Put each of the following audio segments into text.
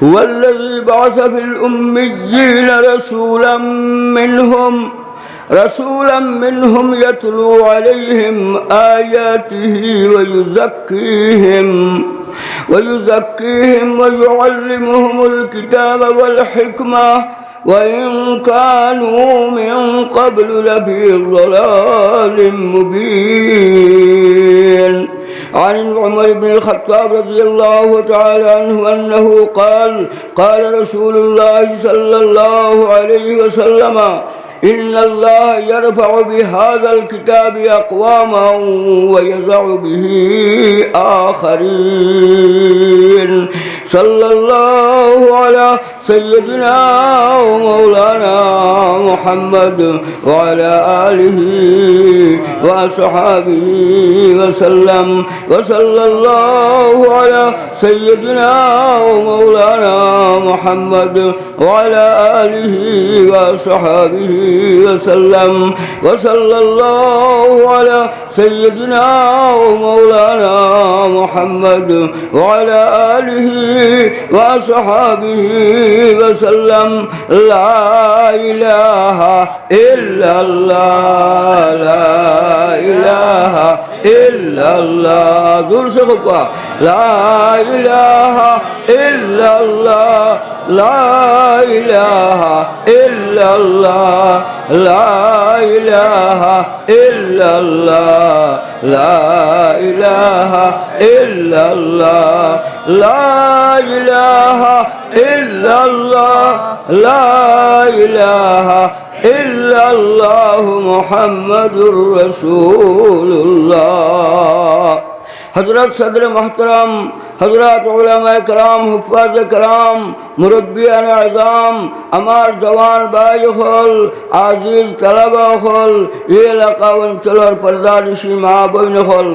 هو الذي بعث في الأميين رسولا منهم يتلو عليهم آياته ويزكيهم ويعلمهم الكتاب والحكمة وإن كانوا من قبل لفي ضلال مبين. عن عمر بن الخطاب رضي الله تعالى عنه أنه قال رسول الله صلى الله عليه وسلم إن الله يرفع بهذا الكتاب أقواما ويضع به آخرين. صلى الله على سيدنا ومولانا محمد وعلى آله وصحابه وسلم. وصلى الله على سيدنا ومولانا محمد وعلى آله وصحابه وسلم. وصلى الله على سيدنا ومولانا محمد وعلى آله وصحابه وسلم. لا إله إلا الله لا إله إلا الله ذو الشخص لا إله إلا الله لا إله إلا الله لا إله إلا الله لا إله إلا الله لا إله إلا الله لا إله إلا الله محمد رسول الله. हज़रत सदर महतरम, हज़रत उलमाए कराम, हुफ़ाज़ कराम, मुरब्बियान आज़ाम, आमार जवान भाई हल, आज़ीज़ तलबा हल, ये एलाका अंचलर पर्दानिशी माँ बहन हल,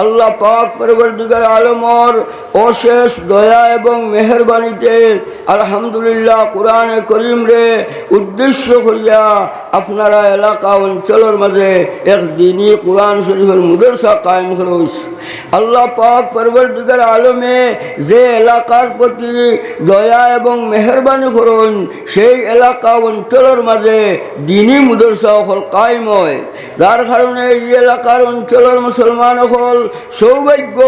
अल्लाह पाक परवरदिगार आलमर अशेष दया एवं मेहरबानीते आलহামদুলিল্লাহ कुरान करीम रे उद्देश्य करिया আপনারা এলাকা অঞ্চলের মাঝে এক দিনী কুরআন শরীফের মাদ্রাসা কায়েম করেছে। আল্লাহ পাক পরবর্তীকার আলমে যে এলাকার প্রতি দয়া এবং মেহেরবানি করেন সেই এলাকা অঞ্চলের মাঝে দিনী মাদ্রাসা হল কায়েম হয়। যার কারণে এই এলাকার অঞ্চলের মুসলমান হল সৌভাগ্য,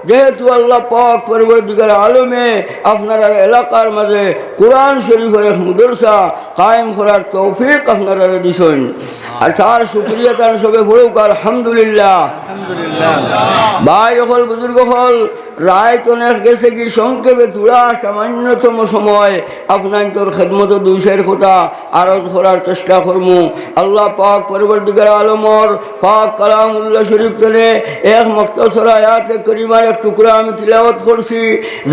যেহেতু আল্লাহ পাক পরবর্তীকার আলমে আপনারা এলাকার মাঝে কুরআন শরীফের এক মাদ্রাসা কায়েম করার তৌফিক আপনারা দিছেন। আর তার শুকরিয়া তার সবে বলুক আলহামদুলিল্লাহ। ভাই হল, বুজুর্গ হল, রায় তো গেছে কি সংক্ষেপে তুলা সামান্যতম সময় আপনার তোর খেদমত দুইশের কথা আরজ করার চেষ্টা করবো। আল্লাহ পাক পরবর্তীকার আলমর পাক কালামুল্লাহ শরীফ থেকে এক মুখতসর আয়াতে করিমার এক টুকরা আমি তিলাওয়াত করছি।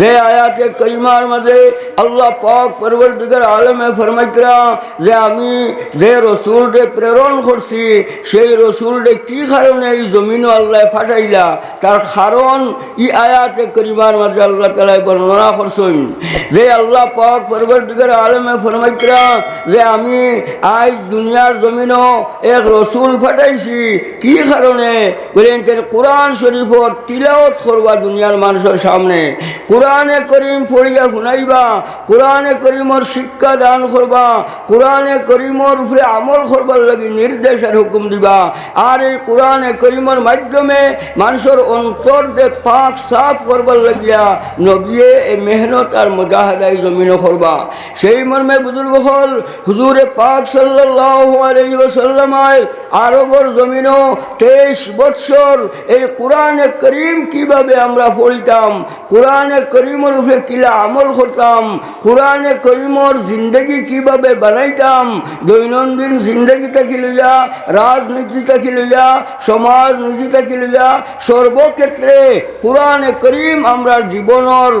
যে আয়াতে করিমার মাঝে আল্লাহ পাক পরবর্তীকার আলমে ফরমাইতরা যে আমি যে রসুলকে প্রেরণ করছি সেই রসুলকে কি কারণে এই জমিনও আল্লাহ ফাটাইলা তার কারণ ই আয়াতে করিমার মাঝে আল্লাহ তাআলা বর্ণনা করছেন। যে আল্লাহ পাক পরবর্তীকার আলমে ফরমাইতরা যে আমি আজ দুনিয়ার জমিনও এক রসুল ফাটাইছি কি কারণে বলেন কোরআন শরীফর তিলাওয়াত করবা দুনিয়ার মানুষের সামনে, কোরআনে করিম পড়িয়া শুনাইবা, কোরআনে করিমর শিক্ষা দান করবা, কোরআনে করিমর উপরে আমল করবার লাগি নির্দেশ আর হুকুম দিবা। আর এই কোরআনে করিমর মাধ্যমে মানুষের অন্তর পাক সাফ করবার লাগিয়া নবিয়ে এই মেহনত আর মুজাহাদাই জমিনও করবা। সেই মর্মে বুজুর্গ হল হুজুরে পাক সাল্লাল্লাহু আলাইহি ওয়াসাল্লাম আরবর জমিনও 23 বছর এই কোরআনে করিম কিভাবে আমরা পড়িতাম, কোরআনে করিমর উপরে কিলা আমল করতাম, কোরআনে করিমর জিন্দগি কিভাবে বানাইতাম, দৈনন্দিন জিন্দগি থেকে লইয়া রাজনীতি থেকে লইয়া সমাজ নীতি থেকে লইয়া সর্বক্ষেত্রে কোরআনে করিম আমরা জীবনের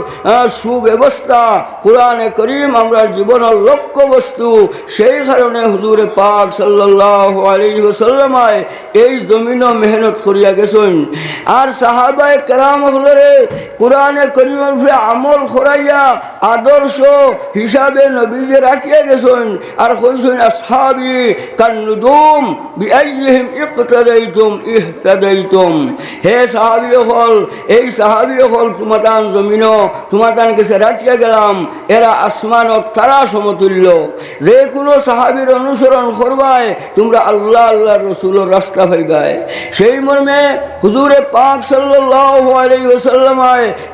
সুব্যবস্থা, কোরআনে করিম আমরা জীবনের লক্ষ্য বস্তু। সেই কারণে হুজুরে পাক সাল্লাল্লাহু আলাইহি ওয়াসাল্লাম এই জমিনও মেহনত করিয়া গেছেন। আর সাহাবায়ে কেরাম হলরে কোরআনে করিমের উপরে আমল করাইয়া আদর্শ হিসাবে নবীজি রাখিয়া গেছেন। আর কইছেন আসহাবি কান্নুজুম আনতুম বিআইয়িহিম ইকতাদাইতুম ইহতাদাইতুম। হে সাহাবী হল, এই সাহাবী হল তোমাতান জমিন তোমাতান কাছে রাখিয়া গেলাম, এরা আসমানত তারা সমতুল্য। যে কোনো সাহাবীর অনুসরণ করবায় তোমরা আল্লাহ আল্লাহ রসুলের রাস্তা পাইবায়। সেই মর্মে হুজুরে পাক সাল্লাল্লাহু আলাইহি ওয়াসাল্লাম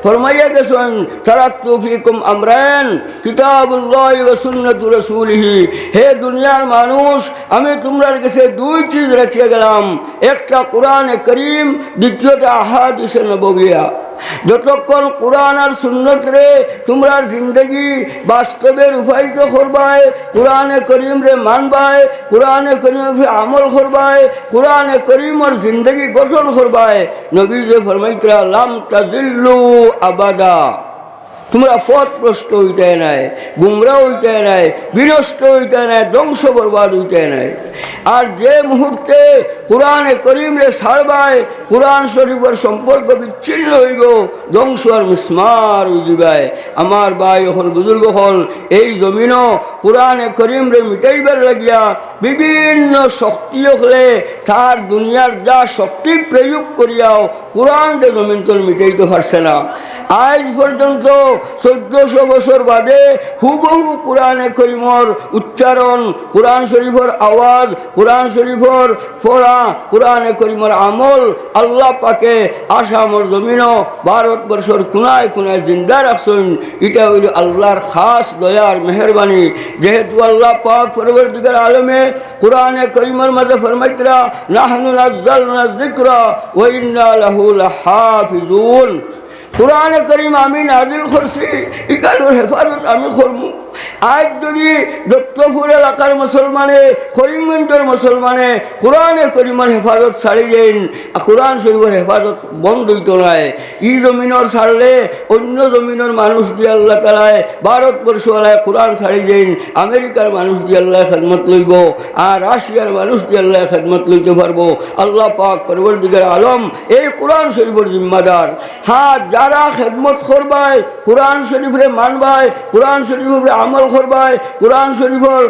ফরমাইয়া গেছেন, তারাকতু ফিকুম আমরান কিতাবুল্লাহি ওয়া সুন্নাতু রাসূলিহি। হে দুনিয়ার মানুষ, আমি তোমরা কাছে দুই চিজ রাখিয়া গেলাম, একটা কোরআনে করিম, দ্বিতীয়টা আহাদিসে নববিয়া। যতক্ষণ কোরআন আর সুন্নত রে তোমরা জিন্দগি বাস্তবে রূপায়িত করবায়, কোরআনে করিম রে মানবায়, কোরআনে করিম আমল করবায়, কোরআনে করিমর জিন্দগি গঠন করবায়, নবী যে ফরমাইতরা লাম তাজিল্লু আবাদা, তোমরা পথভ্রষ্ট হইতে নাই, গুমরা হইতে নাই, বিনষ্ট হইতে নাই, ধ্বংস বরবাদ হইতে নাই। আর যে মুহূর্তে কোরআনে করিম রে ছাড়বায়, কোরআন শরীফের সম্পর্ক বিচ্ছিন্ন হইব, ধ্বংস আর মিসমার হয়ে যাবে। আমার ভাই হল, বুজুর্গ হল, এই জমিনও কোরআনে করিম রে মিটাইবার লাগিয়া বিভিন্ন শক্তি হলে তার দুনিয়ার যা শক্তি প্রয়োগ করিয়াও কোরআন রে জমিন তোর মিটাইতে পারছে না। আজ পর্যন্ত 1400 বছর বাদে হুবহু কোরআনে করিমর উচ্চারণ, কোরআন শরীফের আওয়াজ, কোরআন শরীফের পড়া, কোরআনে করিমর আমল আল্লাহ পাকে আসামর জমিনও ভারতবর্ষর কোনায় কোনায় জিন্দা রাখছেন। এটা হইল আল্লাহর খাস দয়ার মেহরবানি। যেহেতু আল্লাহ পাক পরবর্তীকার আলমে কোরআনে করিমর মাঝে ফরমাইতরা নাহনু নাজ্জালনা যিকরা ওয়া ইন্না লাহু লাহাফিজুন। কোরআনে করিম আমি নাজিল করছি, ইকানোর হেফাজত আমি করবো। আজ যদি দত্তপুর এলাকার মুসলমানে, করিমগঞ্জের মুসলমানে কোরআনে করিমের হেফাজত ছাড়ি দেন, কোরআন শরীফের হেফাজত বন্ধ হইত নাই। ই জমিনের ছাড়লে অন্য জমিনের মানুষ দিয়ে আল্লাহ তালায়, ভারতবর্ষওয়ালায় কোরআন ছাড়ি দেন, আমেরিকার মানুষ দিয়ে আল্লাহ খেদমত লইব, আর রাশিয়ার মানুষ দিয়ে আল্লাহ খেদমত লইতে পারবো। আল্লাহ পাক পরবর্তীকার আলম এই কোরআন শরীফের জিম্মাদার। হ্যাঁ, যারা খেদমত করবায়, কোরআন শরীফরে মানবায়, কোরআন শরীফরে আমল করবায়, কোরআন শরীফর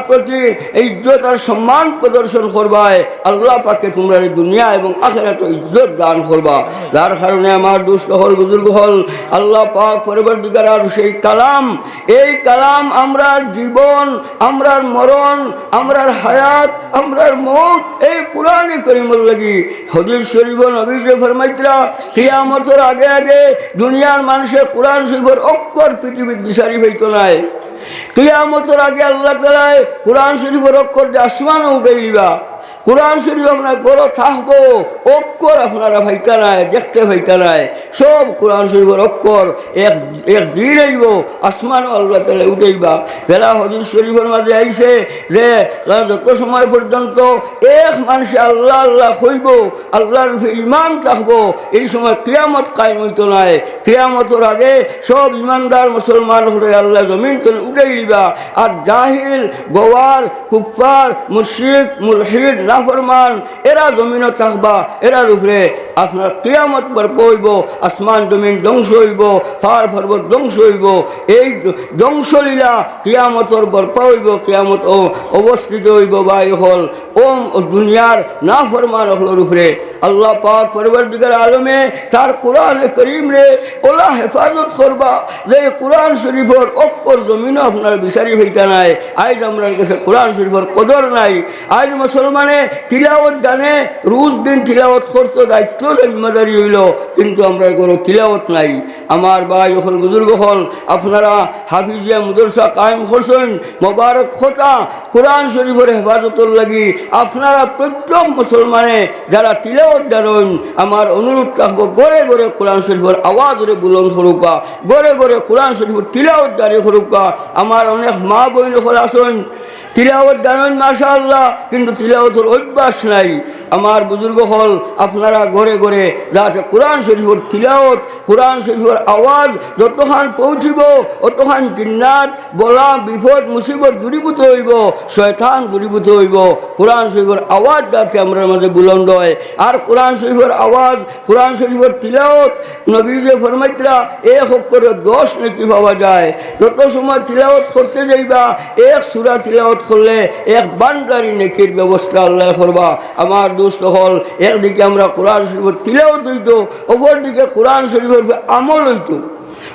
প্রতি ইজ্জত আর সম্মান প্রদর্শন করবায়, আল্লাহ পাকে তোমরা এই দুনিয়া এবং আখিরাতে ইজ্জত দান করবা। যার কারণে আমার দুষ্ট হল, বুজুর্গ হল, আল্লাহ পাক পরবর্তীকার আর সেই কালাম, এই কালাম আমরার জীবন, আমরার মরণ, আমরার হায়াত, আমরার মৌত এই কোরআনে করিমর লাগি। হাদিস শরীফ নবী যে ফরমাইতরা কিয়ামতের আগে আগে দুনিয়ার মানুষের কোরআন শরীফের অক্ষর পৃথিবীর বিচারি হইত নাই। কিয়ামতের আগে আল্লাহ তাআলা কোরআন শরীফের অক্ষর যে আসমানে উঠাই দিবা। কোরআন শরীফ আপনার বড় থাকবো, অক্ষর আপনারা ভাইতা নাই, দেখতে ভাইতা নাই, সব কোরআন শরীফের অক্ষর এক দিন আইব, আসমান আল্লাহ তাআলা উঠাইবা। বেলা হাদিস শরীফের মাঝে আইছে যে যত সময় পর্যন্ত এক মানুষে আল্লাহ আল্লাহ হইব, আল্লাহর ইমান থাকবো, এই সময় কিয়ামত কায়েম হইতো নাই। কিয়ামতের আগে সব ইমানদার মুসলমান হলে আল্লাহ জমিন তুলে উঠাই দিবা। আর জাহিল, গোয়ার, কুফার, মুশরিক, মুলহিদ, নাফরমান এরা জমিনও থাকবা, এরার উপরে আপনার কিয়ামত বরপা হইব, আসমান জমিন ধ্বংস হইব, পাহাড় পর্বত ধ্বংস হইব। এই ধ্বংসলীলা কিয়ামতর বরপা হইব, কিয়ামত অবস্থিত হইব। বাই হল দুনিয়ার নাফরমান হলোর উপরে আল্লাহ পাক পরবর্তীকার আলমে তার কোরআনে করিম রে ওলা হেফাজত করবা। যে কোরআন শরীফের অক্ষর জমিনও আপনার বিচারি হইতা নাই। আজ আমরা কাছে কোরআন শরীফের কদর নাই। আজ মুসলমানে তিলাওয়াত জানে, রোজ দিন তিলাওয়াত করতে দায়িত্ব জিম্মাদারি হইল, কিন্তু আমরা কোনো তিলাওয়াত নাই। আমার ভাই হল, বুজুর্গ হল, আপনারা হাফিজিয়া মাদ্রাসা কায়েম করছেন, মোবারক কথা। কোরআন শরীফের হেফাজতের লাগি আপনারা প্রত্যেক মুসলমানে যারা তিলাওয়াত জানেন, আমার অনুরোধ থাকবো গড়ে গড়ে কোরআন শরীফের আওয়াজরে বুলন্দ করুকা, গড়ে গড়ে কোরআন শরীফের তিলাওয়াত জারি করুকা। আমার অনেক মা বইন হল আসেন, তিলাওয়াত জানেন মাশাআল্লাহ, কিন্তু তিলাওয়াতের অভ্যাস নাই। আমার বুজুর্গ হল আপনারা ঘরে ঘরে যাতে কোরআন শরীফের তিলাওয়াত কোরআন শরীফের আওয়াজ যতখান পৌঁছিব অতখান জিন্নাত বলা বিপদ মুসিবত দূরীভূত হইব শয়তান দূরীভূত হইব কোরআন শরীফের আওয়াজ যাতে আমরা মাঝে বুলন্দ হয় আর কোরআন শরীফের আওয়াজ কোরআন শরীফের তিলাওয়াত নবীজি ফরমাইতরা এক অক্ষরে 10 নেকি পাওয়া যায় যত সময় তিলাওয়াত করতে যাইবা এক সূরা তিলাওয়াত করলে এক বান্দারি নেকির ব্যবস্থা আল্লাহ করবা আমার দোস্ত হল একদিকে আমরা কোরআন শরীফের তিলাওয়াত হইতো অপরদিকে কোরআন শরীফের আমল হইতো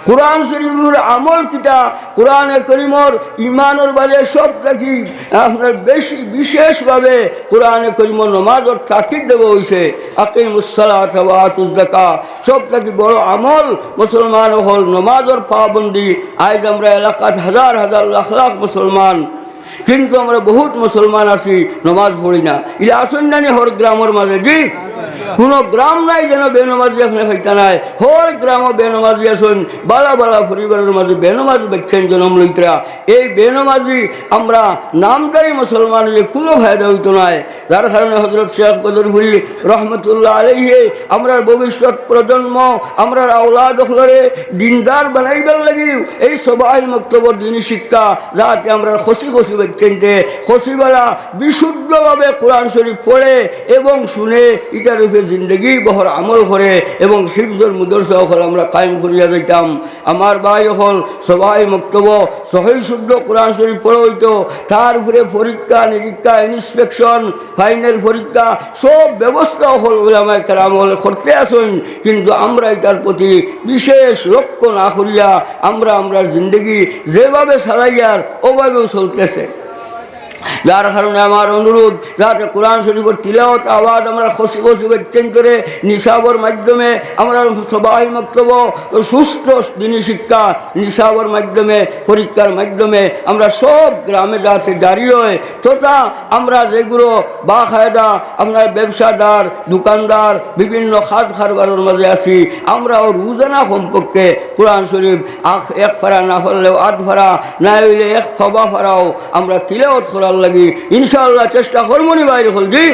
কোরআন শরীফের আমল কিটা কোরআনে করিমর ইমানের বাজে সব থাকি আপনার বেশি বিশেষভাবে কোরআনে করিমর নমাজর তাকিদ দেব হয়েছে আকিমুস সালাত ওয়া আতুজ যাকাত সব থাকি বড় আমল মুসলমান হল নমাজর পাবন্দি আজ আমরা এলাকাত হাজার হাজার লাখ লাখ মুসলমান কিন্তু আমরা বহুত মুসলমান আছি নমাজ পড়ি না এটা আসেন না হর গ্রামের মাঝে জি কোনো গ্রাম নাই যেন বেনমাজি আপনি হইতা নাই হর গ্রামও বেনমাজি আসুন বালা বালা পরিবারের মাঝে বেনমাজি বেচছেন জনম লইতরা এই বেনমাজি আমরা নামদারি মুসলমান যে কোনো ফায়দা হইতো নাই যার কারণে হজরত শেখ বদরপুরি রহমতুল্লাহ আলাইহি আমরা ভবিষ্যৎ প্রজন্ম আমরা আওলাদ হলরে দিনদার বানাইবার লাগি এই সবাই মক্তবর দিনী শিক্ষা যাতে আমরা খুশি খুশি বেচছেনতে খুশিবেলা বিশুদ্ধভাবে কোরআন শরীফ পড়ে এবং শুনে ইটার উপরে জিন্দগি বহর আমল করে এবং হিফজুল মুদরসা হল আমরা কায়েম করিয়া যাইতাম আমার ভাই হল সবাই মক্তব্য সহি শুদ্ধ কোরআন শরীফ পড়ে হইতো তার উপরে পরীক্ষা নিরীক্ষা ইন্সপেকশন ফাইনাল পরীক্ষা সব ব্যবস্থা হল উলামায়ে কেরাম হল করতে আসুন কিন্তু আমরা এটার প্রতি বিশেষ লক্ষ্য না করিয়া আমরা জিন্দগি যেভাবে চালাইয়ার ওভাবেও চলতেছে যার কারণে আমার অনুরোধ যাতে কোরআন শরীফের তিলাওয়াত আওয়াজ আমরা খুশি খুশি বেচেন করে নিসাবর মাধ্যমে আমরা সবাই মক্তব্য সুস্থ দিনী শিক্ষা নিসাবর মাধ্যমে পরীক্ষার মাধ্যমে আমরা সব গ্রামে যাতে জারি হয় তথা আমরা যেগুলো বাকায়দা আপনার ব্যবসাদার দোকানদার বিভিন্ন খাত কারবারের মাঝে আছি আমরাও রোজানা কমপক্ষে কোরআন শরীফ এক ফারা না পারলেও আধ ফারা না হইলে এক সবা ফারাও আমরা তিলাওয়াত করার লাগি ইনশাআল্লাহ চেষ্টা করবনি বাইরে হল জি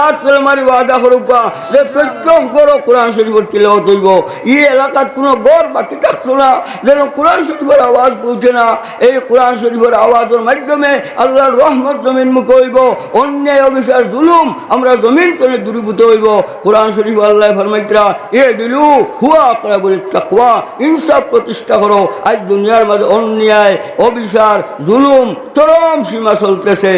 হাত করে মারি ওয়াদা করুকা যে প্রত্যেক বড় কোরআন শরীফের তিলাওয়াত হইব এই এলাকার কোনো গড় বাকি থাকতো না যেন কোরআন শরীফের আওয়াজ পৌঁছে না এই কোরআন শরীফের আওয়াজের মাধ্যমে আল্লাহর রহমত জমিন মুখ হইব অন্যায় অবিচার জুলুম আমরা জমিন তলে দূরীভূত হইব কোরআন শরীফ আল্লাহ ফরমাইতরা এ দিলু হুয়া করা বলে তাকওয়া ইনসাফ প্রতিষ্ঠা করো আজ দুনিয়ার মাঝে অন্যায় অবিচার জুলুম চরম সীমা চলতেছে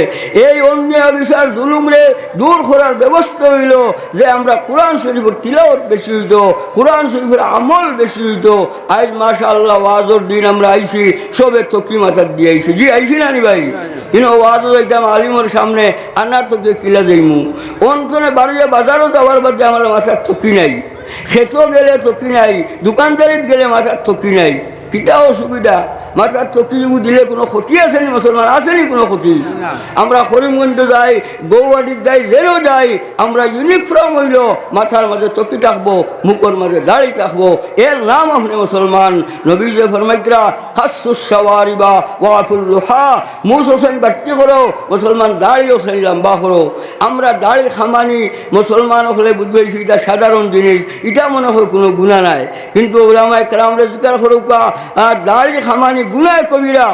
এই অন্যায় অবিচার জুলুমরে দূর করার ব্যবস্থা হইল যে আমরা কোরআন শরীফের তিলাওয়াত বেশি হইতো কোরআন শরীফের আমল বেশি হইতো আজ মাশাআল্লাহ ওয়াজের দিন আমরা আইছি সবে তকি মাথার দিয়ে আইছি জি আইছি না নি ভাই কিন্তু ওয়াজও যাইতাম আলিমের সামনে আনার তোকে কিলা যাইমু অন্তনে বাড়িয়ে বাজারও যাওয়ার বাদে আমার মাথার তকি নাই খেতেও গেলে তকি নাই দোকানদারিত গেলে মাথার তকি নাই কিটা অসুবিধা মাথার তকি দিলে কোনো ক্ষতি আসেনি মুসলমান আসেনি কোনো ক্ষতি আমরা করিমগঞ্জ যাই গৌহাটির যাই জেলেও যাই আমরা ইউনিফর্ম হইল মাথার মাঝে তকি থাকবো মুখের মাঝে দাড়ি থাকবো এর নাম আপনি মুসলমান নবীজি ফরমাইতরা খাসুস সাওয়ারিবা ওয়াফুল লুহা মুস হোসেন বাট্টি করো মুসলমান দাড়ি হোসেন লম্বা করো আমরা দাড়ি খামানি মুসলমান হলে বুঝবেছি এটা সাধারণ জিনিস এটা মনে হয় কোনো গুণা নাই কিন্তু ওলামায়ে কেরামরে জিকার করুকা দাড়ি খামানি গুনাহ কবিরা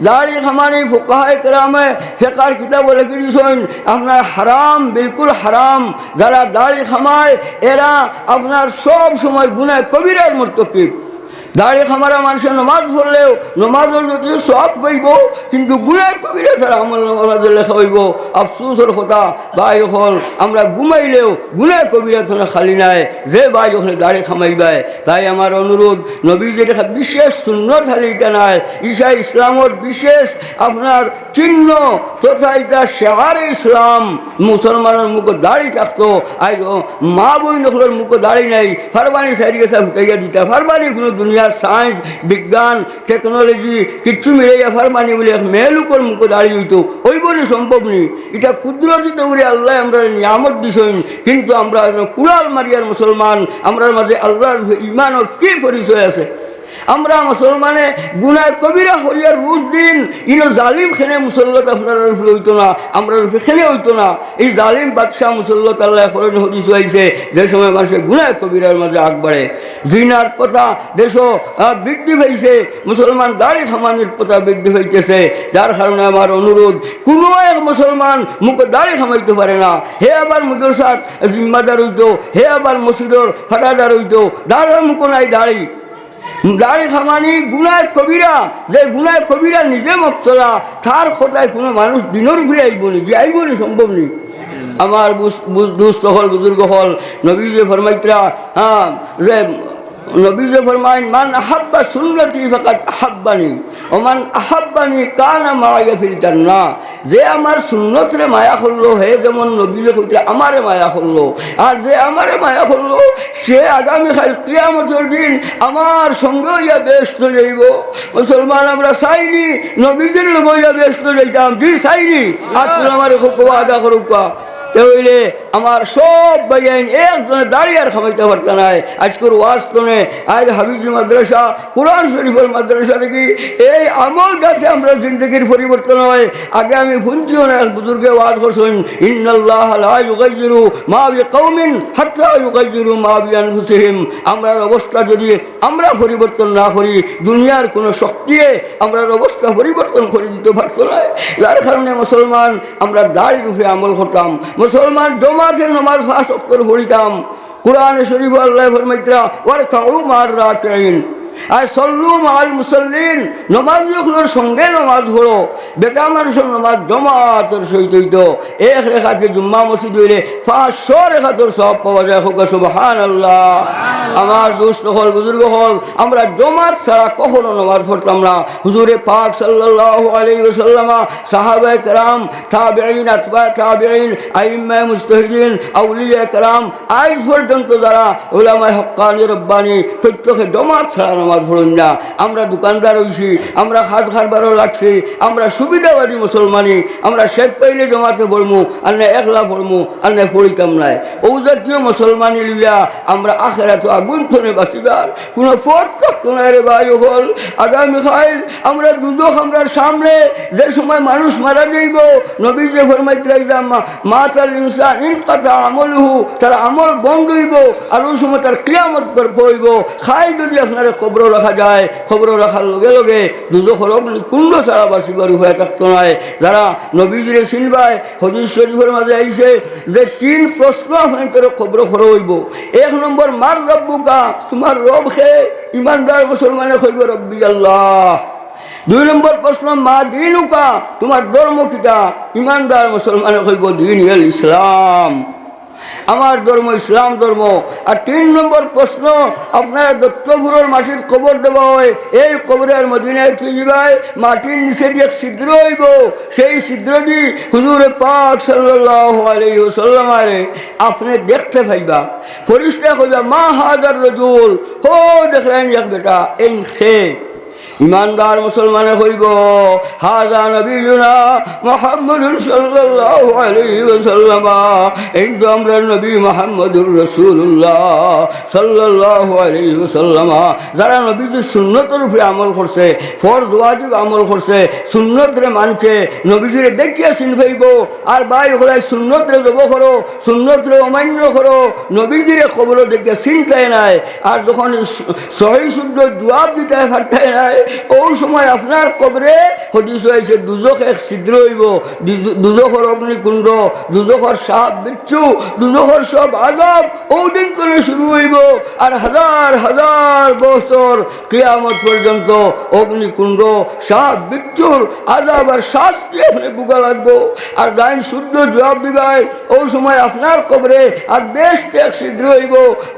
দাড়ি খামানি ফুকাহায়ে কেরামে ফিকহের কিতাব লিখে দিয়েছেন আপনার হারাম বিলকুল হারাম যারা দাড়ি খামায় এরা আপনার সব সময় গুনাহ কবিরার মুরতাকিব দাড়ি খামারা মানুষের নমাজ পড়লেও নমাজের যদিও সব পাইব কিন্তু গুনাহ কবিরা তারা আমল নামাজে লেখা হইব আফসোসের কথা ভাই হল আমরা ঘুমাইলেও গুনাহ কবিরা তো খালি নাই যে ভাই ওখানে দাড়ি খামাইবাই তাই আমার অনুরোধ নবীজির একটা বিশেষ সুন্নত হালিটা নাই ঈসা ইসলামের বিশেষ আপনার চিহ্ন তথা এটা শেয়ারে ইসলাম মুসলমানের মুখে দাড়ি থাকতো আজ মা বইনগুলোর মুখে দাড়ি নাই ফারবানি সাইড গেছে হুটাইয়া দিতা ফারবানি কোনো দুনিয়া সায়েন্স বিজ্ঞান টেকনোলজি কিচ্ছু মিলাইয়া ফারমানি বলে এক মেয়েলুকর মুখে দাঁড়িয়ে হইতো ওই বলে সম্ভব নেই এটা কুদরতি দৌড়ে আল্লাহ আমরা নিয়ামত দিছেন কিন্তু আমরা কুড়াল মারিয়ার মুসলমান আমরার মাঝে আল্লাহর ইমানের কি পরিচয় আছে আমরা মুসলমানে গুনাহ কবিরা হরিয়ার রুজ দিন ইনো জালিম খেনে মুসল্লত আপনার হইতো না, আমরা খেনে হইতো না। এই জালিম বাদশাহ মুসল্লত আল্লাহ করেন হদিস হয়েছে যে সময় মানুষের গুনাহ কবিরার মাঝে আগ বাড়ে, জিনার কথা দেশ বৃদ্ধি হয়েছে, মুসলমান দাড়ি খামানির কথা বৃদ্ধি হইতেছে। যার কারণে আমার অনুরোধ, কোনো এক মুসলমান মুখে দাড়ি খামাইতে পারে না, হে আবার মুদরসার জিম্মাদার হইতো, হে আবার মসজিদর ফাটাদার হইতো, দাঁড়ার মুখ নাই দাড়ি। দাড়ি খামানি গুনায় কবিরা, যে গুনায় কবিরা নিজে মুক্তলা, তার কথায় কোনো মানুষ দিনের উপরে আইবনি, যে আইবনি সম্ভব নেই। আমার দুস্থ হল বুজুর্গ হল নবী যে ফরমাইতরা, যে নবী যে ফরমাইন মান আহাব্বা সুন্নতি ফাকাদ আহাব্বানি ও মান আহাব্বানি কানা মায়া ফিল জান্নাহ, যে আমার সুন্নতরে মায়া করলো হে যেমন নবী যে কইতে আমারে মায়া করলো, আর যে আমারে মায়া করলো সে আগামীকাল কিয়ামতের দিন আমার সঙ্গে ইয়া ব্যস্ত যাইব। মুসলমান আমরা চাইনি নবীজির লোক ইয়া ব্যস্ত যাইতাম, জি চাইনি। আর তুমি আমার খুব আদা করুক তাহলে আমার সব বাইন একজনে দাঁড়িয়ে আর খামাইতে পারত নাই। আজকের ওয়াজ তোনে আজ হাফিজ মাদ্রাসা কোরআন শরীফের মাদ্রাসা দেখি এই আমল গাছে আমরা জিন্দগির পরিবর্তন হয়। আগে আমি শুনছিও না, বুজুর্গে ওয়াজ করছেন ইন্নাল্লাহ লা ইউগাইয়িরু মা বিকাউমিন হাত্তা ইউগাইয়িরু মা বিআনফুসিহিম। আমরার অবস্থা যদি আমরা পরিবর্তন না করি, দুনিয়ার কোনো শক্তিয়ে আমরার অবস্থা পরিবর্তন করে দিতে পারত না। যার কারণে মুসলমান আমরা দাড়ির উপরে আমল করতাম, মুসলমান জমাতে নামাজ 5 ওয়াক্ত পড়িতাম। কোরআনে শরীফ আল্লাহ ফরমাইতরা ওয়ারকাউ মা'আর রাকিঈন, আর সল্লু মা'আল মুসাল্লিন, নমাজগুলোর সঙ্গে নমাজ পড়ো। বেটা মানুষের নমাজ জমাতের সহিত হইতো, এক রেখাতে জুম্মা মসজিদ হইলে 500 রেখাতের সব পাওয়া যায়। হোক সুবহানাল্লাহ। আমার দোস্ত হল বুজুর্গ হল আমরা জমাত ছাড়া কখনো নমাজ পড়তাম না। হুজুরে পাক সাল্লাল্লাহু আলাইহি ওয়াসাল্লাম, সাহাবায়ে কেরাম, তাবেঈন, আতবা তাবেঈন, আইম্মায়ে মুজতাহিদিন, আউলিয়া কেরাম, আজ পর্যন্ত যারা উলামায়ে হক্কানি রব্বানি প্রত্যেকে জমাত ছাড়া নামাজ পড়েন না। আমরা দোকানদার হইছি, আমরা খাত খারবারও লাগছি, আমরা সুবিধাবাদী মুসলমানি, আমরা শেখ পাইলে জমাতে পড়মু আর না একলা পড়মু আর না পড়িতাম নাই। ও জাতীয় মুসলমানি লিয়া আমরা আখেরাত আগুন থনে বাঁচিবার কোনো পথ থাকতো না রে ভাই হল। আগামীকাল আমরা দুজক আমরার সামনে যে সময় মানুষ মারা যাইব, নবী যে ফরমাইতরাইজাম মাতাল ইনসান ইনকাতা আমলহু, তার আমল বন্ধ হইব আর ওই সময় তার কিয়ামত পড়ব। খাই যদি আপনার খবর রাখা যায়, খবর রাখার লগে লগে দুজখর কুণ্ড ছাড়া বাঁচিবার উপায় থাকতো নাই। যারা নবীজিরে চিনবাই হাদিস শরীফের মাঝে আইছে যে 3 প্রশ্ন আপনার তোর খবর খর হইব। 1 নম্বর মার রব্বুকা, তোমার রব হে? ইমানদার মুসলমানে কইব রব্বি আল্লাহ। 2 নম্বর প্রশ্ন মা দিনুকা, তোমার ধর্ম কিটা? ইমানদার মুসলমানে কইব দিন ইল ইসলাম, আমার ধর্ম ইসলাম ধর্ম। আর 3 নম্বর প্রশ্ন, আপনার দত্তপুরের মাটির কবর দেওয়া হয়, এই কবরের মদিনায় তুই যাই মাটির নিচে দিয়ে ছিদ্র হইব, সেই ছিদ্র দিয়ে হুজুরে পাক সাল্লাল্লাহু আলাইহি ওয়াসাল্লাম আপনি দেখতে পাইবা। ফেরেশতা কইবা মা হাজার রাজুল, হো দেখলেন এক বেটা এই খে। ইমানদার মুসলমানে হইব হাজা নবীনা মুহাম্মদুর সাল্লাল্লাহু আলাইহি ওয়াসাল্লাম, এই তো আমরা নবী মুহাম্মদুর রাসূলুল্লাহ সাল্লাল্লাহু আলাইহি ওয়াসাল্লাম। যারা নবীজির সুন্নতের উপরে আমল করছে, ফরজ ওয়াজিব আমল করছে, সুন্নতরে মানছে, নবীজিরে দেখিয়া চিন পাইব। আর ভাই হলাই সুন্নতরে জব করো, সুন্নতরে অমান্য করো, নবীজিরে খবর দেখিয়া চিন্তায় নাই। আর যখন সহি শুদ্ধ জবাব দিতে পারতায় নাই, ওই সময় আপনার কবরে হদিস হয়েছে দুজক এক ছিদ্র হইব, দুজখর অগ্নিকুণ্ড, দুজখর সাপ বিচ্ছু, দুজখর সব আযাব ওই দিন করে শুরু হইব। আর হাজার হাজার বছর কিয়ামত পর্যন্ত অগ্নিকুণ্ড, সাপ বিচ্ছুর আযাব আর শাস্তি আপনি বুকা লাগবো। আর গাইন শুদ্ধ জবাব দিবাই ওই সময় আপনার কবরে আর বেশ এক ছিদ্র হইব,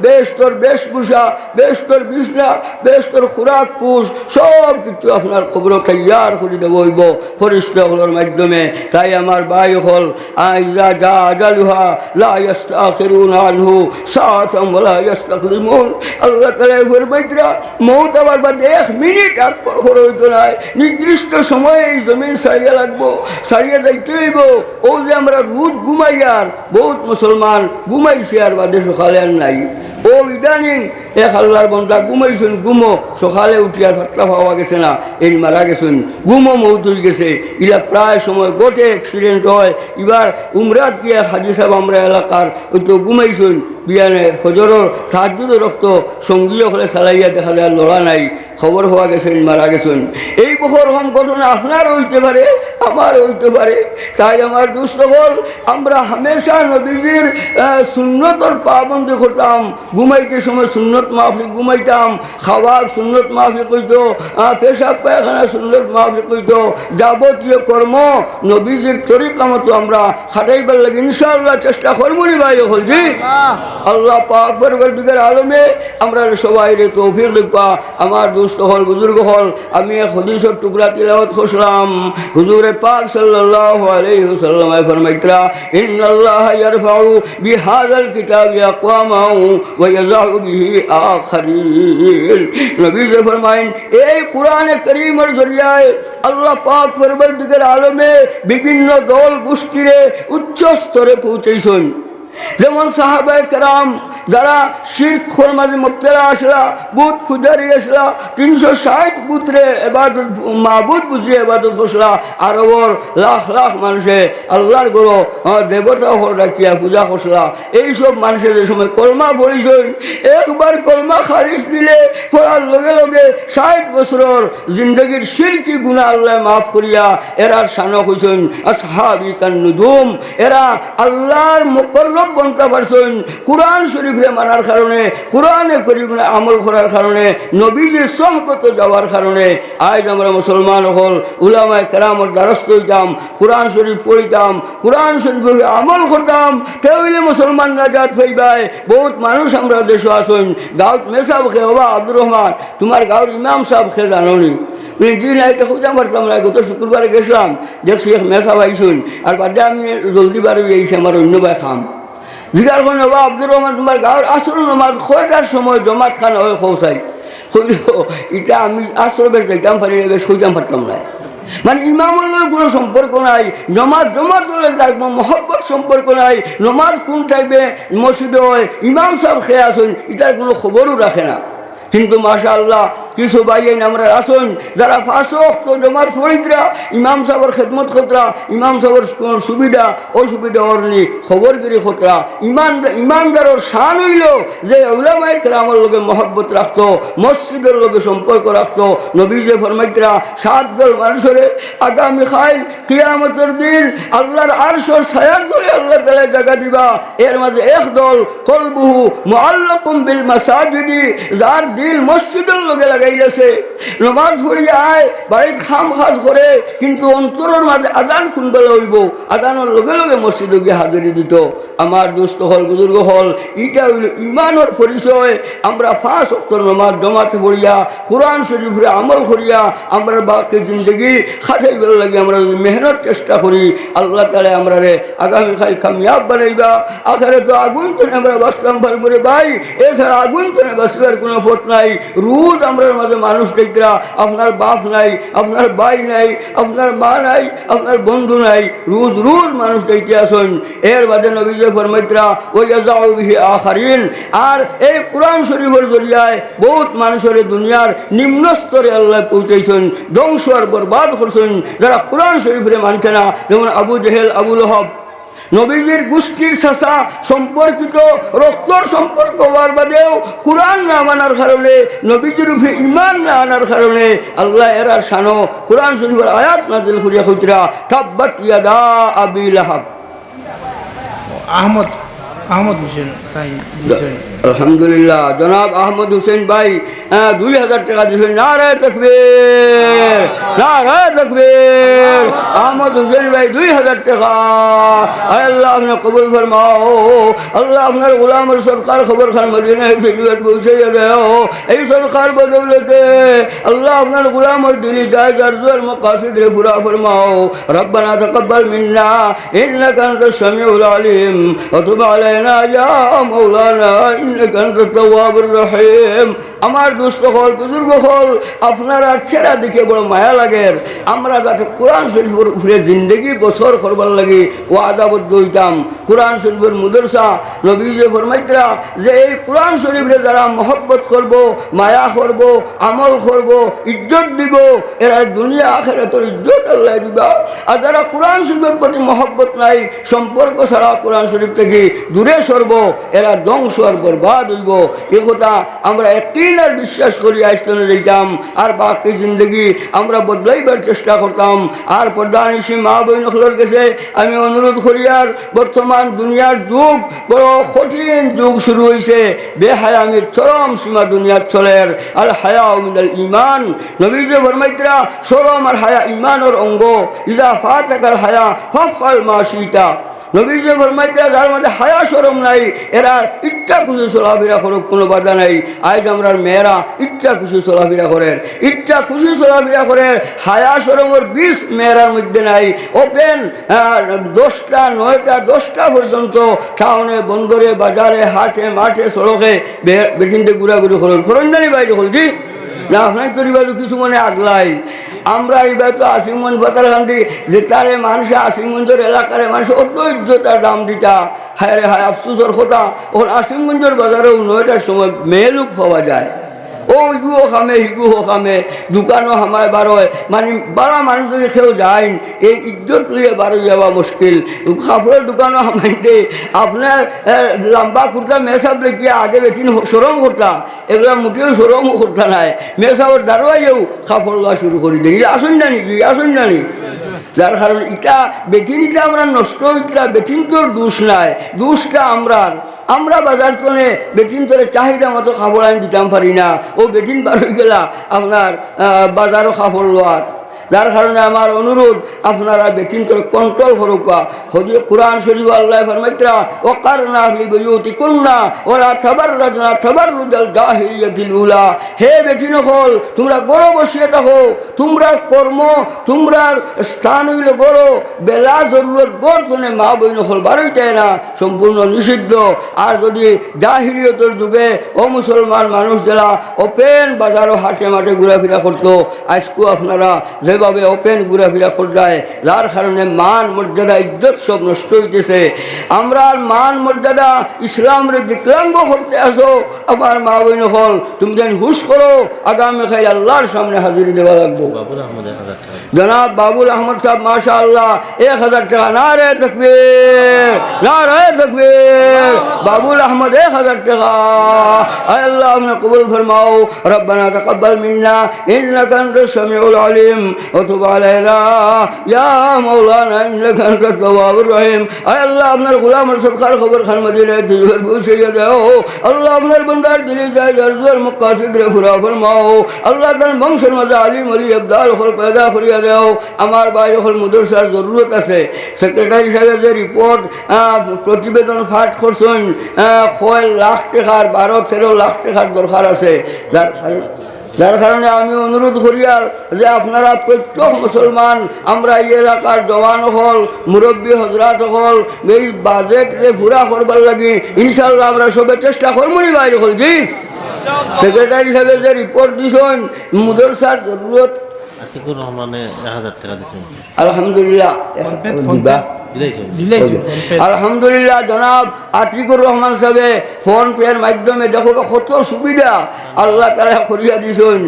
বেশ তোর বেশভূষা, বেশ তোর বিছনা, বেশ তোর খুরাক পুষ, সব কিছু আপনার খবর তৈয়ার করে দেব হইব ফেরেশতাগুলোর মাধ্যমে। তাই আমার ভাই হল আইজা যা আজালুহা লা ইস্তাখিরুনা আনহু সাআতাম ওয়া লা ইস্তাকদিমুন। আল্লাহ তাআলা ফরমাইতরা মওত আবার বাদে 1 মিনিট আগ পর হইতো না, নির্দিষ্ট সময়ে এই জমিন ছাড়িয়ে লাগবো, ছাড়িয়ে যাইতে হইব। ও যে আমরা রোজ ঘুমাই, আর বহুত মুসলমান ঘুমাইছে আর বাদে সকালে আর নাই। ও ইদানিং এক আল্লাহর বন্ধা ঘুমাইছেন গুমো সকালে উঠিয়ার পাত্তা পাওয়া গেছে না এই মারা গেছেন গুমো মৌত হয়ে গেছে ইলা প্রায় সময় গোটে অ্যাক্সিডেন্ট হয় এবার উমরাত গিয়া হাজি সাহেব আমরা এলাকার ওই তো ঘুমাইছেন বিয়ানে ফজরের তাহাজ্জুদের রক্ত সঙ্গীয় হলে চালাইয়া দেখা যায় লড়া নাই খবর হওয়া গেছেন মারা গেছেন এই বছর রকম ঘটনা আপনার হইতে পারে আমার হইতে পারে তাই আমার দুস্থ হল আমরা হামেশা নবীজির সুন্নতর পাবন্দি করতাম ঘুমাইতে সময় সুন্নত মাফিক ঘুমাইতাম খাওয়া সুন্নত মাফিক হইতো পেশাব পায়খানা সুন্নত মাফিক হইতো যাবতীয় কর্ম নবীজির তরিকা মতো আমরা খাটাইবার লাগে ইনশাআল্লাহ চেষ্টা করবনি ভাই হল জি আল্লাহ পাক পরবর্তীকার আলমে আমরা সবাই রে তৌফিক দেখবা আমার দুস্থ হল বুজুর্গ হল আমি এক হদিসের টুকরা তিলাওয়াত করলাম হুজুরে পাক সাল্লাল্লাহু আলাইহি ওয়াসাল্লাম ফরমাইতরা ইন্নাল্লাহা ইয়ারফাউ বিহাযাল কিতাবি আকওয়ামান ওয়া ইয়াযউ বিহি আখারিন নবী যে ফরমায়েন এই কোরআনে কারীমের জরিয়ায় আল্লাহ পাক পরবর্তীকার আলমে বিভিন্ন দল গোষ্ঠীরে উচ্চ স্তরে পৌঁছাইছেন যেমন সাহাবায়ে কেরাম যারা শিরকের মাঝে মুবতলা আসলা বুত পূজারি আসলা 360 বুতরে ইবাদত মাবুদ বুঝিয়ে ইবাদত করলা আরবর লাখ লাখ মানুষে আল্লাহর গরো দেবতা হল রাখিয়া পূজা করলা এইসব মানুষের যে সময় কলমা পড়িছেন একবার কলমা খালিস দিলে পড়ার লগে লগে 60 বছরের জিন্দগির শিরকি গুনাহ আল্লাহ মাফ করিয়া এরার শান হইছেন আসহাবি কান নুজুম এরা আল্লাহর মুকররব বনতে পারছেন কুরআন শরীফ মানার কারণে কোরআনে কারীমে আমল করার কারণে নবীজির সোহবতে যাওয়ার কারণে আজ আমরা মুসলমান হল উলামায়ে কেরামের দ্বারস্থ হইতাম কোরআন শরীফ পড়িতাম কোরআন শরীফের আমল করতাম তাহলে মুসলমান নাজাত পাইবাই বহুত মানুষ আমরা দেশে আসেন গাঁৱত মেসাব খে হবা আব্দুর রহমান তোমার গাঁৱৰ ইমাম সাহেব খে জাননি দিন আইতে খুঁজা পারতাম না গত শুক্রবারে গেছিলাম দেখছি এক মেসাব আইসুন আর বাদে আমি জলদি বাড়ি আইসি আমার অন্য ভাই খাম জিগার কোন বাবা আব্দুর রহমান তোমার গাঁৱৰ আসর নামাজ কয়টার সময় জমাত খান হয়ে খোঁচাই কইল এটা আমি আসর বেশ দেখতাম পারি বেশ কইতাম পারতাম না মানে ইমামের লগে কোনো সম্পর্ক নাই নমাজ জমাত তার মহব্বত সম্পর্ক নাই নমাজ কোন টাইপে মসজিদে হয় ইমাম সাহেব খেয়ে আসেন এটার কোনো খবরও রাখে না কিন্তু মাশাআল্লাহ কিছু ভাইয়েন আমরা আসুন যারা 5 ওয়াক্ত জমাত পড়িতরা ইমাম সাহেবের খেদমত করতরা ইমাম সাহেবের সুবিধা অসুবিধা অরনি খবরগিরি করতরা ইমানদারের শান হইল যে উলামায়ে কেরামের লগে মহব্বত রাখতো মসজিদের লগে সম্পর্ক রাখতো নবী যে ফরমাইতরা 7 দল মানুষের আগামী খাইল কিয়ামতের দিন আল্লাহর আরশের ছায়ার তলে আল্লাহ তাআলা জায়গা দিবা এর মাঝে এক দল কলবুহু মুআল্লাকুম বিল মাসাজিদি যার দিল মসজিদের লগে লাগাইলেছে নমাজ পড়িয়া আয় বাড়িতে খাম খাজ করে কিন্তু অন্তরের মাঝে আজান কোনবেলা হইব আজানের লগে লগে মসজিদে গিয়ে হাজিরি দিত আমার দুস্থ হল বুজুর্গ হল এটা হইল ইমানের পরিচয় আমরা 5 ওয়াক্ত নমাজ জমাতে পড়িয়া কোরআন শরীফে আমল করিয়া আমরা বাকি জিন্দগি খাটাইবার লাগে আমরা মেহনত চেষ্টা করি আল্লাহ তাআলা আমরা রে আগামী কাল কামিয়াব বানাইবা আখেরে তো আগুন তো আমরা বাঁচলাম পারবো ভাই এছাড়া আগুন তো বাঁচবার কোনো পথ নাই রোজ আমরা মাঝে মানুষ দেখরা আপনার বাপ নাই আপনার ভাই নাই আপনার মা নাই আপনার বন্ধু নাই রোজ রোজ মানুষ দেখতে আসেন এর বাদে নবী যে ফরমাইতরা ওই যাও বিহি আখারিন আর এই কোরআন শরীফের জরিয়ায় বহুত মানুষের দুনিয়ার নিম্ন স্তরে আল্লাহ পৌঁছাইছেন ধ্বংস আর বরবাদ করছেন যারা কোরআন শরীফে মানছে না যেমন আবু জেহেল আবু লহব নবীজির গোষ্ঠীর চাচা সম্পর্কিত রক্তর সম্পর্ক হওয়ার বাদেও কোরআন না মানার কারণে নবীজির উপরে ঈমান না আনার কারণে আল্লাহ এরার শানো কোরআন শরীফের আয়াত নাযিল করিয়া কইতরা তাব্বাত ইয়াদা আবি লাহাব আহমদ হোসেন তাই আলহামদুলিল্লাহ জনাব আহমদ হোসেন ভাই 2000 টাকা দিয়েছেন নারায়ে তাকবীর নারায়ে তাকবীর আহমদ হোসেন ভাই 2000 টাকা আল্লাহ আপনি কবুল ফরমাও আল্লাহ আপনার গোলামের সরকার খবর খান মদিনা শরীফে পৌঁছে দাও এই সরকার বদৌলতে আল্লাহ আপনার গুলামর দিলি যায় জারজুর মাকাসিদ রে পুরা ফরমাও রব্বানা তাকাব্বাল মিন্না ইন্নাকা আনতাস সামিউল আলিম ওয়া তুব আলাইনা ইয়া মাওলানা ইন্নাকা আনতাত তাওয়াবুর রহিম। আমার দোস্ত হল বুজুর্গ হল আপনারা ছেড়া দিকে বড় মায়া লাগে আমরা যাতে কোরআন শরীফের উপরে জিন্দগি বছর করবার লাগি ও আদাবদ্ধ হইতাম। কোরআন শরীফের মুদরসা নবীজি ফরমাইতরা যে এই কোরআন শরীফে যারা মহব্বত করব, মায়া করব, আমল করব, ইজ্জত দিব, এরা দুনিয়া আখিরাতের ইজ্জত আল্লাহ দিবা। আর যারা কোরআন শরীফের প্রতি মহব্বত নাই, সম্পর্ক ছাড়া কোরআন শরীফ থেকে দূরে সরব, এরা ধ্বংস আর বরবাদ হইব। এ কথা আমরা একদিন আর বিশ্বাস করি আইসনে যাইতাম আর বাকি জিন্দগি আমরা বদলাইবার চেষ্টা করতাম। আর প্রধানিসী মা বইনখলোর কাছে আমি অনুরোধ করি, আর বর্তমান দুনিয়ার যুগ বড় কঠিন যুগ শুরু হয়েছে, বেহায়ামির চরম সীমা দুনিয়ার চলের। আর হায়া মিনাল ইমান, নবীজি ফরমাইতরা শরম আর হায়া ইমানের অঙ্গ। ইজা ফাতাকাল হায়া ফাফআল মা শিতা। নবীজি ফরমাইতরা যার মধ্যে হায়া শরম নাই এরা ইচ্ছা খুশি চলাফেরা করুক, কোনো বাধা নাই। আজ আমরা মেয়েরা ইচ্ছা খুশি চলাফেরা করেন, ইচ্ছা খুশি চলাফেরা করেন, হায়া শরমের বিষ মেয়েরার মধ্যে নাই। ওপেন 10টা 9টা 10টা পর্যন্ত টাউনে, বন্দরে, বাজারে, হাটে, মাঠে, সড়কে বেটিনতে ঘুরাঘুরি করেন করেন না বাইরে বলছি না। আপনার তো রিবাজ কিছু মনে আগলাই আমরা এবার তো আসিমগঞ্জ বাতার গান্ধী যে তারে মানুষ আসিমগঞ্জের এলাকার মানুষ অত ইজ্জতার দাম দিতা। হায় রে হায়, আফসোসের কথা, ওখানে আসিমগঞ্জের বাজারেও 9টার সময় মেয়ে লোক পাওয়া যায়। ও ইগুও খামে হিগুও খামে, দোকানও হামায় বারোয়, মানে বারা মানুষ যদি কেউ যায় এই ইজ্জত লিয়ে বারো যাওয়া মুশকিল। কাপড়ের দোকানও হামাইতে আপনার লম্বা কুর্তা মেসাব লেগে আগে বেশি সরম করতা, এগুলা মুখেও সরম করতা নাই। মেসাবর দারোয়াইও কাপড় লওয়া শুরু করে দিই, আসুন না নাকি, আসুন না নি। যার কারণ এটা বেটিনটা আমরা নষ্ট হইতরা, বেটিন তোর দোষ নাই, দোষটা আমরা বাজার করে বেটিন তোরে চাহিদা মতো খাবার আনি দিতাম পারি না। ও বেটিন বার হয়ে গেলা আপনার বাজারও খাবার লোয়ার। যার কারণে আমার অনুরোধ আপনারা বেটিন করে কন্ট্রোল করুকা। হদি কোরআন শরীফ আল্লাহ ফরমাইতরা ওয়াকারনা ফি বুয়ুতিকুন্না ওয়ালা তাবাররাজনা তাবাররুজাল জাহিলিয়াতিল উলা। হে বেটিন হল তোমরা গড় বসিয়ে থাকো, তোমরা কর্ম তোমরা স্থান হইল গড়, বেলা জরুরত গড় তোনে মা বইন হল বারোইটাই না, সম্পূর্ণ নিষিদ্ধ। আর যদি জাহিলিয়তের যুগে ও মুসলমান মানুষ যারা ওপেন বাজারও হাটে মাঠে ঘোরাফেরা করতো, আজকেও আপনারা যেভাবে ওপেন ঘোরাফেরা করযায়, যার কারণে মান মর্যাদা ইজ্জত সব নষ্ট হইতেছে। আমরা মান মর্যাদা ইসলামের বিকলাঙ্গ করতে আসো। আমার মা বইন হল তুমি যেন হুশ করো, আগামী খাই আল্লাহর সামনে হাজির দেওয়া লাগবো। জনাব বাবুল আহমদ সাহেব মাশা আল্লাহ 1000 টাকা। নারে তাকবীর, নারে তাকবীর। বাবুল আহমদ 1000 টাকা। আয় আল্লাহ আপনি কবুল ফরমাও। রব্বানা তাকাব্বাল মিন্না ইন্নাকা আনতাস সামিউল আলিম ওয়া তুব আলাইনা ইয়া মাওলানা ইন্নাকা আনতাত তাওয়াবুর রহিম। আয় আল্লাহ আপনার গোলামের সদকার খবর খান মদিনায় তুজুর পৌঁছাইয়া দাও। আল্লাহ আপনার বান্দার দিলে যায় জারজুর মাকাসিদ রে পুরা ফরমাও। আল্লাহ তার বংশের মাঝে আলিম ওলি আবদাল হল পয়দা করিয়া দাও। আমার ভাই হল মুদরসার জরুরত আছে। সেক্রেটারি সাহেব যে রিপোর্ট প্রতিবেদন ফাট করছেন 6 লাখ টাকার 12-13 লাখ টাকার দরকার আছে। যার কারণে আমি অনুরোধ করি আর যে আপনারা প্রত্যেক মুসলমান আমরা এই এলাকার জওয়ান হল, মুরব্বী হজরাত হল, এই বাজেটে পুরা করবার লাগি ইনশাল্লাহ আমরা সবে চেষ্টা করবো নি ভাই হল। জি সেক্রেটারি সাহেবের যে রিপোর্ট দিছেন মুদরসার জরুরত আলহামদুলিল্লাহ আলহামদুলিল্লাহ জনাব আতিকুর রহমান সাহেবে ফোন পের মাধ্যমে দেখো কত সুবিধা আল্লাহ তারা করিয়া দিছেন।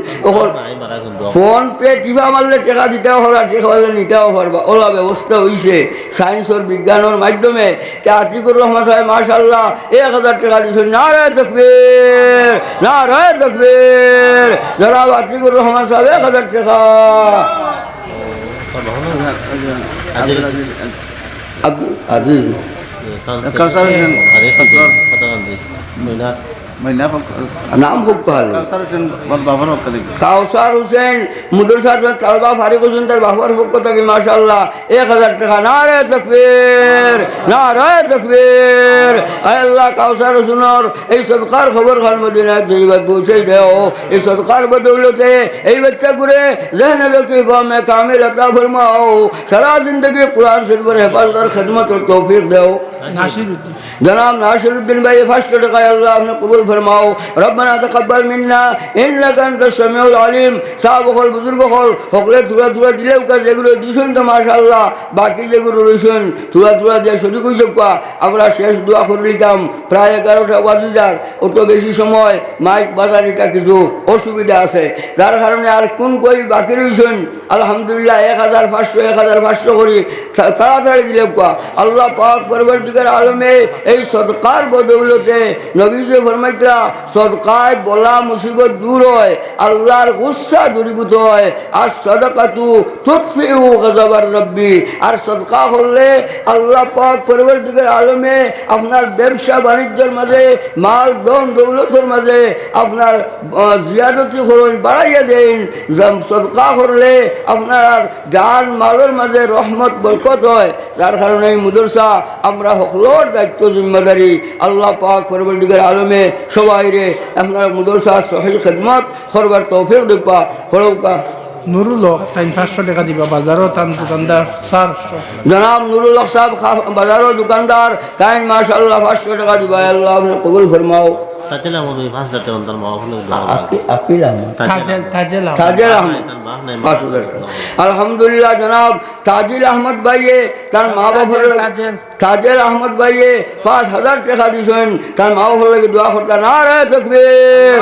ফোন পে টিপা মারলে টাকা দিতেও পারবা, টাকা মারলে নিতেও পারবা, ওলা ব্যবস্থা হয়েছে সায়েন্সের বিজ্ঞানের মাধ্যমে। আতিকুর রহমান সাহেব মাশাআল্লাহ 1000 টাকা দিছেন। নারে তাকবীর, নারে তাকবীর। জনাব আতিকুর রহমান সাহেব 1000 টাকা। আজিজ নাম খুব ভালো কাউসার হোসেন বাবার পক্ষ থেকে। কাউসার হোসেন মুদরসার তালবা ফারিক হোসেন তার বাবার পক্ষ থেকে মাশাআল্লাহ 1000 টাকা। নারে তাকবীর, নারে তাকবীর। আয় আল্লাহ কাউসার হোসেনের এই সদকার খবর খান মদিনা তৈয়বা পৌঁছে দাও। এই সদকার বদৌলতে এই বাচ্চা করে জহনে লতিফা মে কামিল আতা ফরমাও। সারা জিंदगी কুরআন শরীফের হেফাজত আর খিদমত और तौफीक দাও। নাসিরউদ্দিন जनाब नासिरुद्दीन भाई 500 টাকা अल्लाह आपने कबूल फरमाओ। रब्बना तकब्बल मिन्ना इन्नका अंतस समीउल अलीम। साहब হল বুজুর্গ হল হকলে তুলা তুলা দিলেও কাজ যেগুলো দিছেন তো মাশাআল্লাহ, বাকি যেগুলো রয়েছেন তুলা তুলা দিয়ে শুরু করে যাবা। আমরা শেষ দোয়া করে নিতাম প্রায় 11টা বাজে যার, অত বেশি সময় মাইক বাজারিটা কিছু অসুবিধা আছে, যার কারণে আর কোন কই বাকি রয়েছেন আলহামদুলিল্লাহ 1500 করি তাড়াতাড়ি দিলে আল্লাহ পাক পরবর্তীকার আলমে এই সদকার বদৌলতে নবীজি ফরমাইতরা সদকায় বলা মুসিবত দূর হয়, আল্লাহর গুসা দূরীভূত হয়। আর সদকাতু তুতফিউ গযবার রব্বি। আর সদকা করলে আল্লাহ পাক পরবর্তীকার আলমে আপনার ব্যবসা বাণিজ্যের মাঝে মাল ধন দৌলতের মাঝে আপনার জিয়াদতি করুন বাড়াইয়া দেন। সদকা করলে আপনার জান মালের মাঝে রহমত বরকত হয়। যার কারণে এই মুদরসা আমরা সকলের দায়িত্ব জিম্মাদারি আল্লাহ পাক পরবর্তীকার আলমে সবাই রে আপনার মুদরসার সহিহ খিদমত করবার তৌফিক দিবা করুকা। নুরুল হক তাই 500 টাকা দিবা। বাজারও তান দোকানদার স্যার জনাব নুরুল হক সাহেব বাজারও দোকানদার তাই মাশাআল্লাহ 500 টাকা দিবা। আল্লাহ আপনি কবুল ফরমাও। তাজেল আহমদ ওই 5,000 টাকা তার মা হলো আকিল আহমদ তাজেল তাজেল আহমদ আলহামদুলিল্লাহ। জনাব তাজিল আহমদ ভাইয়ে তার মা বাবার তাজেল আহমদ ভাইয়ে 5000 টাকা দিয়েছেন। তার মা বাবার লাগে দোয়া করতে নারে তাকবীর,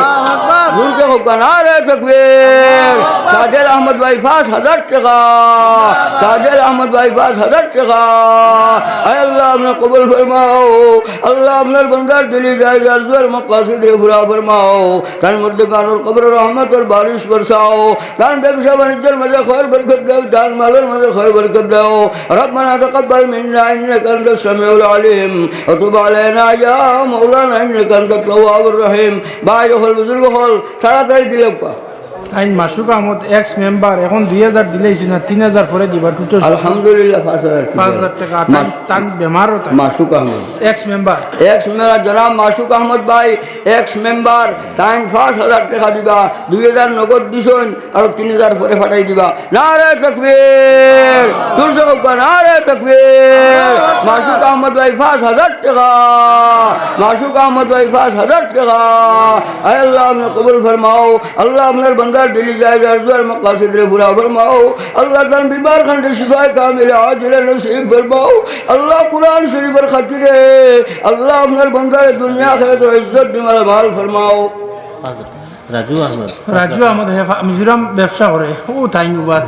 জোরকে হোক নারে তাকবীর। তাজেল আহমদ ভাই 5000 টাকা। তাজেল আহমদ ভাই 5000 টাকা। আয় আল্লাহ আপনি কবুল ফরমাও। আল্লাহ আপনার বান্দার দিলি যায় আরজুর মাকাসিদ পুরা ফরমাও। তার মধ্যে কানুর কবর রহমতের বারিশ বরসাও। তার ব্যবসা বাণিজ্যের মাঝে খৈর বরকত দাও, জান মালের মাঝে খৈর বরকত দাও। রব্বানা তাকাব্বাল মিন্না ইন্নাকা আনতাস সামিউল আলিম ওয়া তুব আলাইনা ইয়া মাওলানা ইন্নাকা আনতাত তাওয়াবুর রহিম। ভাই হল বুজুর্গ হল তাড়াতাড়ি দিলে তাই মাসুক আহমদ এক্স মেম্বার এখন 2000 দিলেইছি না 3000 পরে দিবা দুটো। আলহামদুলিল্লাহ 5000 টাকা। তান বেমারও তাই মাসুক আহমদ এক্স মেম্বার জনাব মাসুক আহমদ ভাই এক্স মেম্বার তাই 5000 টাকা দিবা। 2000 নগদ দিছেন আর 3000 পরে ফাটাই দিবা। নারে তাকবীর, তুলসা হোক নারে তাকবীর। মাসুক আহমদ ভাই 5000 টাকা। মাসুক আহমদ ভাই 5000 টাকা। আয় আল্লাহ আপনি কবুল ফরমাও। আল্লাহ আপনার বান্দার দিলি যায় আরজুর মাকাসিদ পুরা ফরমাও। আল্লাহ তার বিমার খান্ডে শিফায়ে কামিলা আজিলা নসিব ফরমাও। আল্লাহ কুরআন শরীফের খাতিরে আল্লাহ আপনার বান্দার দুনিয়া আখিরাতের ইজ্জত দিমাল মাল ফরমাও। রাজু আহমদ মিজোরাম ব্যবসা করে ও তাই নুবাদ।